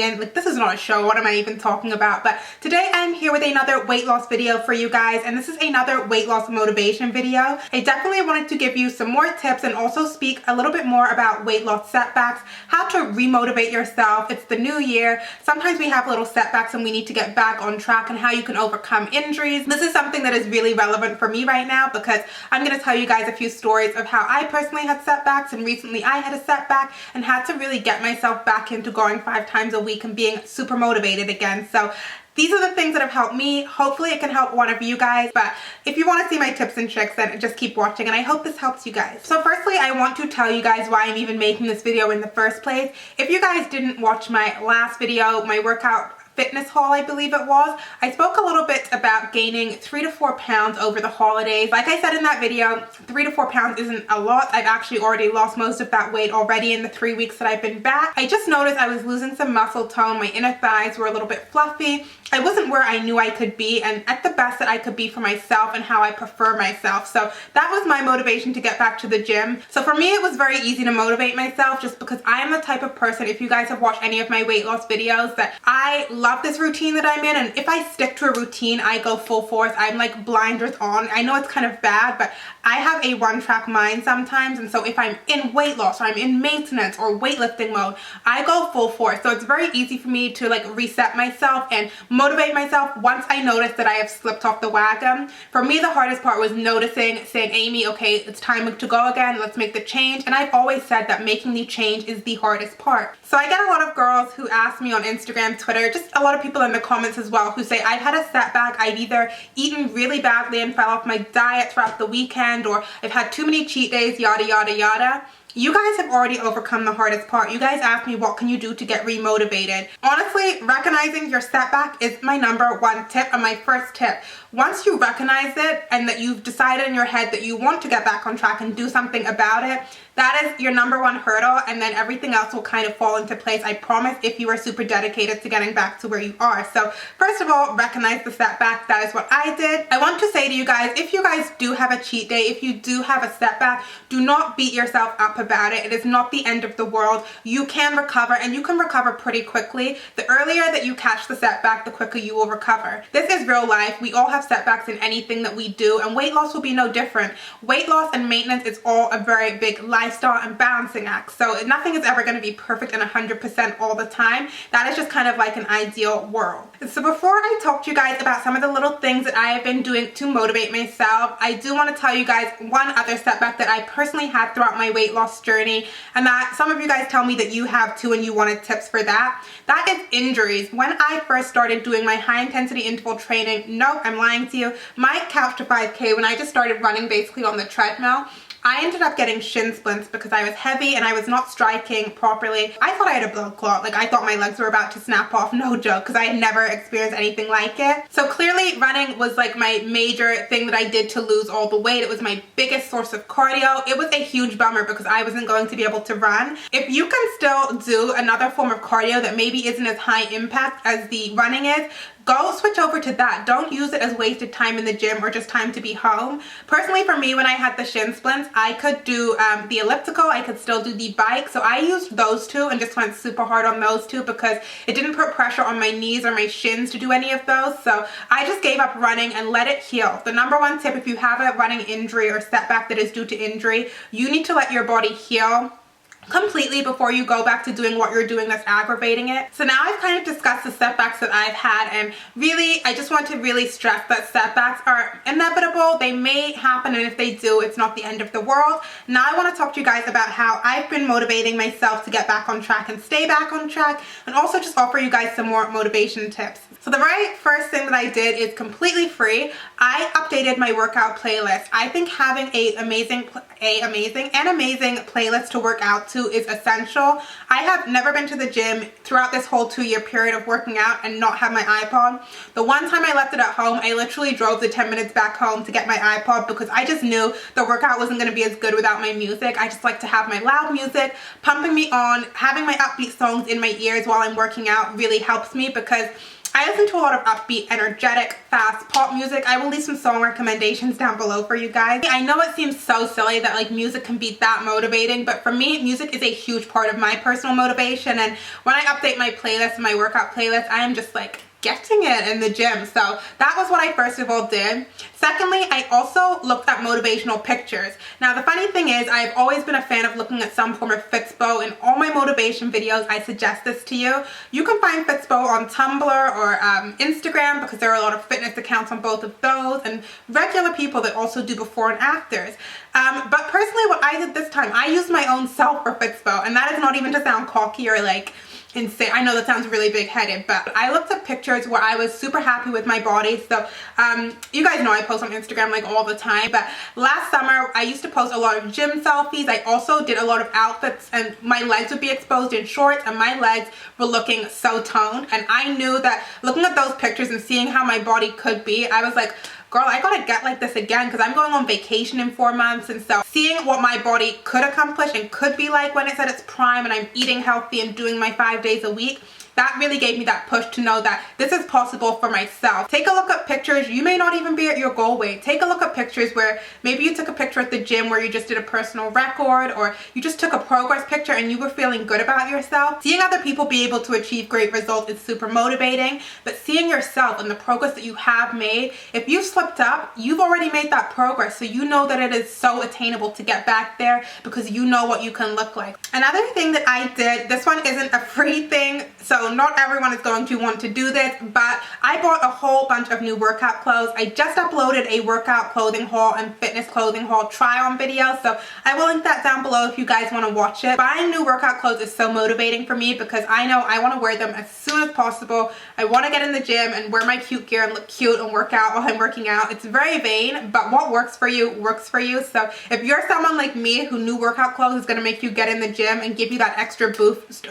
again. Like, this is not a show, what am I even talking about? But today I'm here with another weight loss video for you guys, and this is another weight loss motivation video. I definitely wanted to give you some more tips and also speak a little bit more about weight loss setbacks, how to remotivate yourself. It's the new year. Sometimes we have little setbacks and we need to get back on track, and how you can overcome injuries. This is something that is really relevant for me right now because I'm going to tell you guys a few stories of how I personally had setbacks, and recently I had a setback and had to really get myself back into going 5 times a week and being super motivated again. So these are the things that have helped me. Hopefully it can help one of you guys, but if you want to see my tips and tricks, then just keep watching, and I hope this helps you guys. So firstly, I want to tell you guys why I'm even making this video in the first place. If you guys didn't watch my last video, my workout fitness haul, I believe it was, I spoke a little bit about gaining 3 to 4 pounds over the holidays. Like I said in that video, 3 to 4 pounds isn't a lot. I've actually already lost most of that weight already in the 3 weeks that I've been back. I just noticed I was losing some muscle tone. My inner thighs were a little bit fluffy. I wasn't where I knew I could be, and at the best that I could be for myself and how I prefer myself. So that was my motivation to get back to the gym. So for me, it was very easy to motivate myself just because I am the type of person, if you guys have watched any of my weight loss videos, that I love this routine that I'm in, and if I stick to a routine, I go full force. I'm like blinders on. I know it's kind of bad, but I have a one-track mind sometimes, and so if I'm in weight loss or I'm in maintenance or weightlifting mode, I go full force. So it's very easy for me to like reset myself and motivate myself once I notice that I have slipped off the wagon. For me, the hardest part was noticing, saying, Amy, okay, it's time to go again, let's make the change. And I've always said that making the change is the hardest part. So I get a lot of girls who ask me on Instagram, Twitter, just a lot of people in the comments as well, who say I've had a setback, I've either eaten really badly and fell off my diet throughout the weekend, or I've had too many cheat days, yada yada yada. You guys have already overcome the hardest part. You guys asked me what can you do to get remotivated. Honestly, recognizing your setback is my #1 tip and my first tip. Once you recognize it and that you've decided in your head that you want to get back on track and do something about it, that is your #1 hurdle, and then everything else will kind of fall into place, I promise, if you are super dedicated to getting back to where you are. So first of all, recognize the setback. That is what I did. I want to say to you guys, if you guys do have a cheat day, if you do have a setback, do not beat yourself up about it. It is not the end of the world. You can recover, and you can recover pretty quickly. The earlier that you catch the setback, the quicker you will recover. This is real life. We all have setbacks in anything that we do, and weight loss will be no different. Weight loss and maintenance is all a very big lifestyle and balancing act. So nothing is ever going to be perfect and 100% all the time. That is just kind of like an ideal world. So before I talk to you guys about some of the little things that I have been doing to motivate myself, I do want to tell you guys one other setback that I personally had throughout my weight loss journey, and that some of you guys tell me that you have too and you wanted tips for that. That is injuries. When I first started doing my high intensity interval training, nope, I'm lying to you, my couch to 5K, when I just started running basically on the treadmill, I ended up getting shin splints because I was heavy and I was not striking properly. I thought I had a blood clot. Like, I thought my legs were about to snap off, no joke, because I had never experienced anything like it. So clearly running was like my major thing that I did to lose all the weight. It was my biggest source of cardio. It was a huge bummer because I wasn't going to be able to run. If you can still do another form of cardio that maybe isn't as high impact as the running is, go switch over to that. Don't use it as wasted time in the gym or just time to be home. Personally, for me, when I had the shin splints, I could do the elliptical, I could still do the bike. So I used those two and just went super hard on those two because it didn't put pressure on my knees or my shins to do any of those. So I just gave up running and let it heal. The #1 tip, if you have a running injury or setback that is due to injury, you need to let your body heal completely before you go back to doing what you're doing that's aggravating it. So now I've kind of discussed the setbacks that I've had, and really I just want to really stress that setbacks are inevitable. They may happen, and if they do, it's not the end of the world. Now I want to talk to you guys about how I've been motivating myself to get back on track and stay back on track, and also just offer you guys some more motivation tips. So the very first thing that I did is completely free. I updated my workout playlist. I think having an amazing playlist to work out to is essential. I have never been to the gym throughout this whole 2-year period of working out and not have my iPod. The one time I left it at home, I literally drove the 10 minutes back home to get my iPod because I just knew the workout wasn't going to be as good without my music. I just like to have my loud music pumping me on. Having my upbeat songs in my ears while I'm working out really helps me because I listen to a lot of upbeat, energetic, fast pop music. I will leave some song recommendations down below for you guys. I know it seems so silly that like music can be that motivating, but for me, music is a huge part of my personal motivation. And when I update my playlist, my workout playlist, I am just like getting it in the gym. So that was what I first of all did. Secondly, I also looked at motivational pictures. Now the funny thing is, I've always been a fan of looking at some form of Fitspo. In all my motivation videos, I suggest this to you. You can find Fitspo on Tumblr or Instagram, because there are a lot of fitness accounts on both of those, and regular people that also do before and afters. But personally, what I did this time, I used my own self for Fitspo, and that is not even to sound cocky or like insane. I know that sounds really big-headed, but I looked at pictures where I was super happy with my body. So you guys know I post on Instagram like all the time, but last summer I used to post a lot of gym selfies. I also did a lot of outfits, and my legs would be exposed in shorts, and my legs were looking so toned. And I knew that looking at those pictures and seeing how my body could be, I was like, girl, I gotta get like this again, because I'm going on vacation in 4 months. And so seeing what my body could accomplish and could be like when it's at its prime and I'm eating healthy and doing my 5 days a week, that really gave me that push to know that this is possible for myself. Take a look at pictures. You may not even be at your goal weight. Take a look at pictures where maybe you took a picture at the gym where you just did a personal record, or you just took a progress picture and you were feeling good about yourself. Seeing other people be able to achieve great results is super motivating, but seeing yourself and the progress that you have made, if you've slipped up, you've already made that progress, so you know that it is so attainable to get back there, because you know what you can look like. Another thing that I did, this one isn't a free thing, so not everyone is going to want to do this, but I bought a whole bunch of new workout clothes. I just uploaded a workout clothing haul and fitness clothing haul try-on video, so I will link that down below if you guys want to watch it. Buying new workout clothes is so motivating for me, because I know I want to wear them as soon as possible. I want to get in the gym and wear my cute gear and look cute and work out while I'm working out. It's very vain, but what works for you works for you. So if you're someone like me who new workout clothes is going to make you get in the gym and give you that extra boost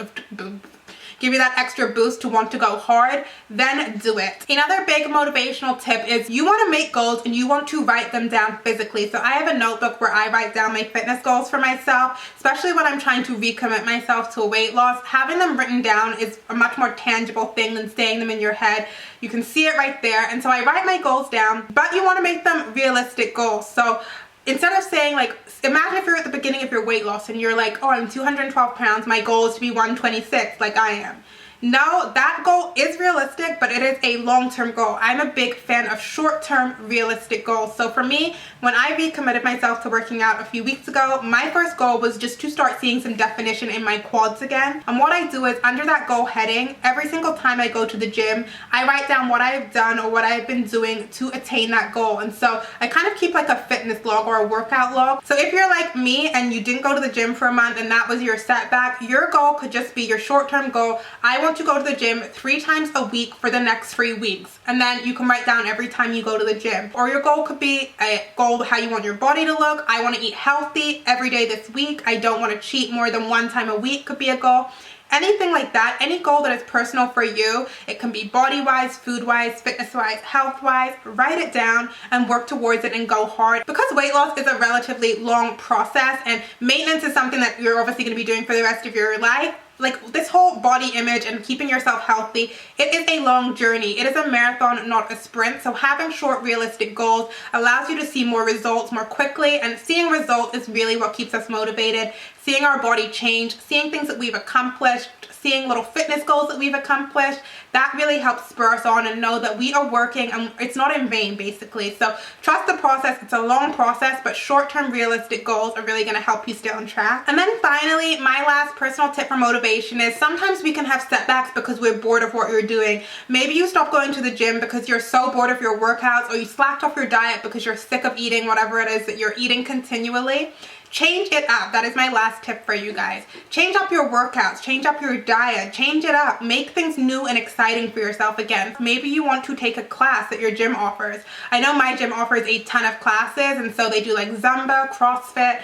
to want to go hard, then do it. Another big motivational tip is you want to make goals and you want to write them down physically. So I have a notebook where I write down my fitness goals for myself, especially when I'm trying to recommit myself to a weight loss. Having them written down is a much more tangible thing than saying them in your head. You can see it right there. And so I write my goals down, but you want to make them realistic goals. So instead of saying, like, imagine if you're at the beginning of your weight loss and you're like, oh, I'm 212 pounds, my goal is to be 126 like I am. No, that goal is realistic, but it is a long-term goal. I'm a big fan of short-term realistic goals. So for me, when I recommitted myself to working out a few weeks ago, my first goal was just to start seeing some definition in my quads again. And what I do is, under that goal heading, every single time I go to the gym, I write down what I've done or what I've been doing to attain that goal. And so I kind of keep like a fitness log or a workout log. So if you're like me and you didn't go to the gym for a month and that was your setback, your goal could just be your short-term goal. I want to go to the gym 3 times a week for the next 3 weeks, and then you can write down every time you go to the gym. Or your goal could be a goal how you want your body to look. I want to eat healthy every day this week. I don't want to cheat more than 1 time a week could be a goal. Anything like that, any goal that is personal for you. It can be body-wise, food-wise, fitness-wise, health-wise. Write it down and work towards it and go hard. Because weight loss is a relatively long process, and maintenance is something that you're obviously going to be doing for the rest of your life. Like, this whole body image and keeping yourself healthy, it is a long journey. It is a marathon, not a sprint. So having short, realistic goals allows you to see more results more quickly, and seeing results is really what keeps us motivated. Seeing our body change, seeing things that we've accomplished, seeing little fitness goals that we've accomplished, that really helps spur us on and know that we are working and it's not in vain, basically. So trust the process. It's a long process, but short-term realistic goals are really going to help you stay on track. And then finally, my last personal tip for motivation is sometimes we can have setbacks because we're bored of what you're doing. Maybe you stopped going to the gym because you're so bored of your workouts, or you slacked off your diet because you're sick of eating whatever it is that you're eating continually. Change it up. That is my last tip for you guys. Change up your workouts, change up your diet, change it up. Make things new and exciting for yourself again. Maybe you want to take a class that your gym offers. I know my gym offers a ton of classes, and so they do like Zumba, CrossFit,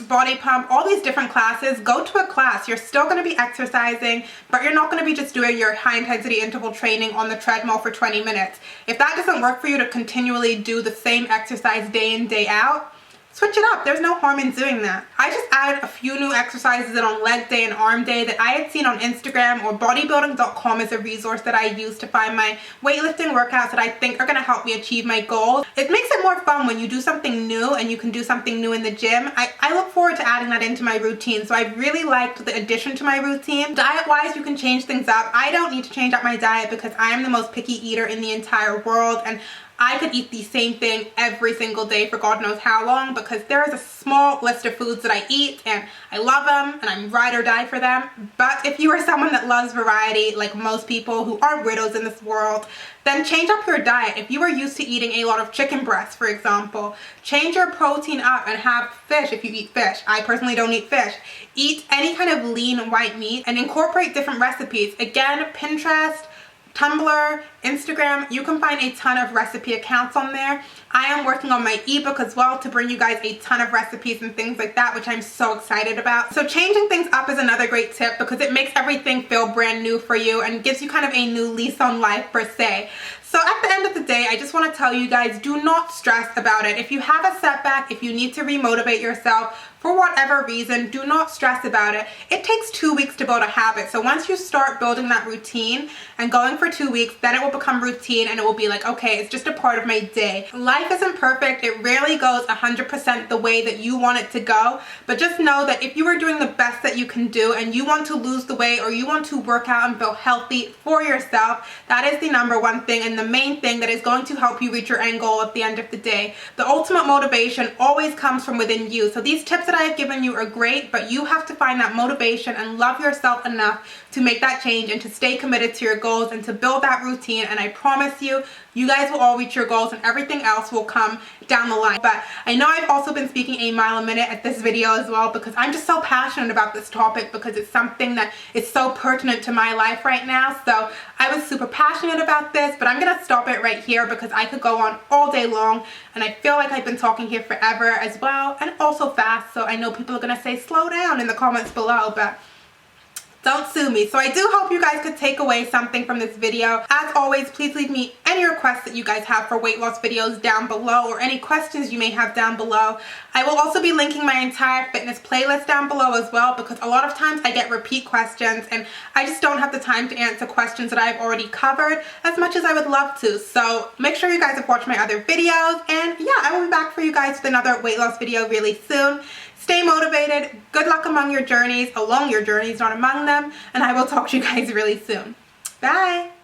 body pump, all these different classes. Go to a class. You're still going to be exercising, but you're not going to be just doing your high intensity interval training on the treadmill for 20 minutes. If that doesn't work for you to continually do the same exercise day in, day out, switch it up. There's no harm in doing that. I just added a few new exercises in on leg day and arm day that I had seen on Instagram, or bodybuilding.com is a resource that I use to find my weightlifting workouts that I think are going to help me achieve my goals. It makes it more fun when you do something new and you can do something new in the gym. I look forward to adding that into my routine, so I really liked the addition to my routine. Diet-wise, you can change things up. I don't need to change up my diet because I am the most picky eater in the entire world, and I could eat the same thing every single day for God knows how long, because there is a small list of foods that I eat and I love them and I'm ride or die for them. But if you are someone that loves variety, like most people who are widows in this world, then change up your diet. If you are used to eating a lot of chicken breasts, for example, change your protein up and have fish if you eat fish. I personally don't eat fish. Eat any kind of lean white meat and incorporate different recipes. Again, Pinterest, Tumblr, Instagram, you can find a ton of recipe accounts on there. I am working on my ebook as well to bring you guys a ton of recipes and things like that, which I'm so excited about. So changing things up is another great tip because it makes everything feel brand new for you and gives you kind of a new lease on life per se. So at the end of the day, I just want to tell you guys, do not stress about it. If you have a setback, if you need to remotivate yourself, for whatever reason, do not stress about it. It takes 2 weeks to build a habit. So once you start building that routine and going for 2 weeks, then it will become routine and it will be like, okay, it's just a part of my day. Life isn't perfect. It rarely goes 100% the way that you want it to go. But just know that if you are doing the best that you can do and you want to lose the weight or you want to work out and feel healthy for yourself, that is the number one thing and the main thing that is going to help you reach your end goal at the end of the day. The ultimate motivation always comes from within you. So these tips that I have given you are great, but you have to find that motivation and love yourself enough to make that change and to stay committed to your goals and to build that routine. And I promise you, you guys will all reach your goals and everything else will come down the line. But I know I've also been speaking a mile a minute at this video as well because I'm just so passionate about this topic because it's something that is so pertinent to my life right now. So I was super passionate about this, but I'm gonna stop it right here because I could go on all day long and I feel like I've been talking here forever as well, and also fast. So I know people are gonna say slow down in the comments below, but don't sue me. So I do hope you guys could take away something from this video. As always, please leave me any requests that you guys have for weight loss videos down below, or any questions you may have down below. I will also be linking my entire fitness playlist down below as well, because a lot of times I get repeat questions and I just don't have the time to answer questions that I've already covered as much as I would love to. So make sure you guys have watched my other videos, and yeah, I will be back for you guys with another weight loss video really soon. Stay motivated, good luck among your journeys, along your journeys, not among them, and I will talk to you guys really soon. Bye!